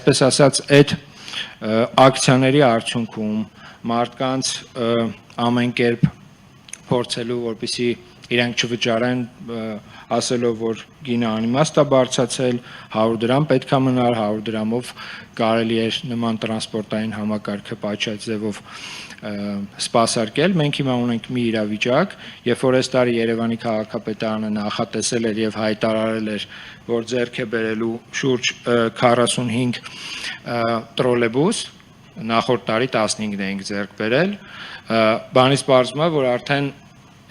այսպես ասած այդ ակցիաների արդյունքում մարդկանց ամեն կերպ փորձելու, որպեսզի իրենք չվճարեն, ասելով, որ գինը անիմաստ է բարձրացել, 100 դրամ պետք է մնար, 100 դրամով կարելի էր նման տրանսպորտային համակարգը պատշաճ ձևով սպասարկել։ Մենք հիմա ունենք մի իրավիճակ, երբ որ այս տարի Երևանի քաղաքապետարանը նախատեսել էր եւ հայտարարել էր, որ ձեռք է բերելու շուրջ 45 տրոլեյբուս, նախորդ տարի 15-ն էինք ձեռք բերել, բանից պարզվում է, որ արդեն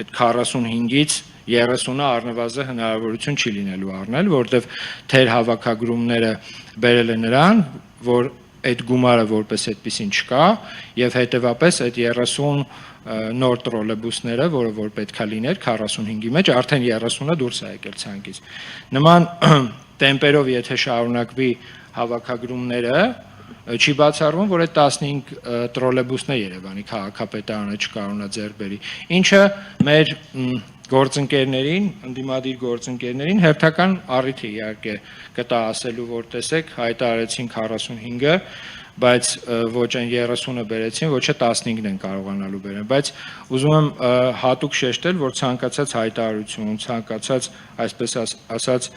այդ 45-ից 30-ը առնվազն հնարավորություն չի լինելու առնել, որտեղ թեր հավաքագրումները բերել է նրան, որ այդ գումարը որպես այդպեսին չկա, եւ հետեւապես այդ 30 նոր տրոլեյբուսները, որը որ պետքա լիներ 45-ի մեջ, արդեն 30-ը դուրս է եկել ցանկից։ Նման տեմպերով եթե շարունակվի հավաքագրումները, չի բացառվում, որ այդ 15 տրոլեյբուսն է Երևանի քաղաքապետարանը չկարողանա ձեռք բերի, ինչը մեր գործընկերներին, ընդդիմադիր գործընկերներին հերթական առիթ է իհարկե կտա ասելու, որ տեսեք, հայտարարեցին 45-ը, բայց ոչ այն 30-ը բերեցին, ոչ է 15-ն են կարողանալու բերել, բայց ուզում եմ հատուկ շեշտել, որ ցանկացած հայտարարություն, ցանկացած, այսպես ասած,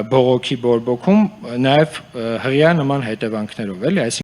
բողոքի բորբոքում նաև հղիա նման հետևանքներով, էլի,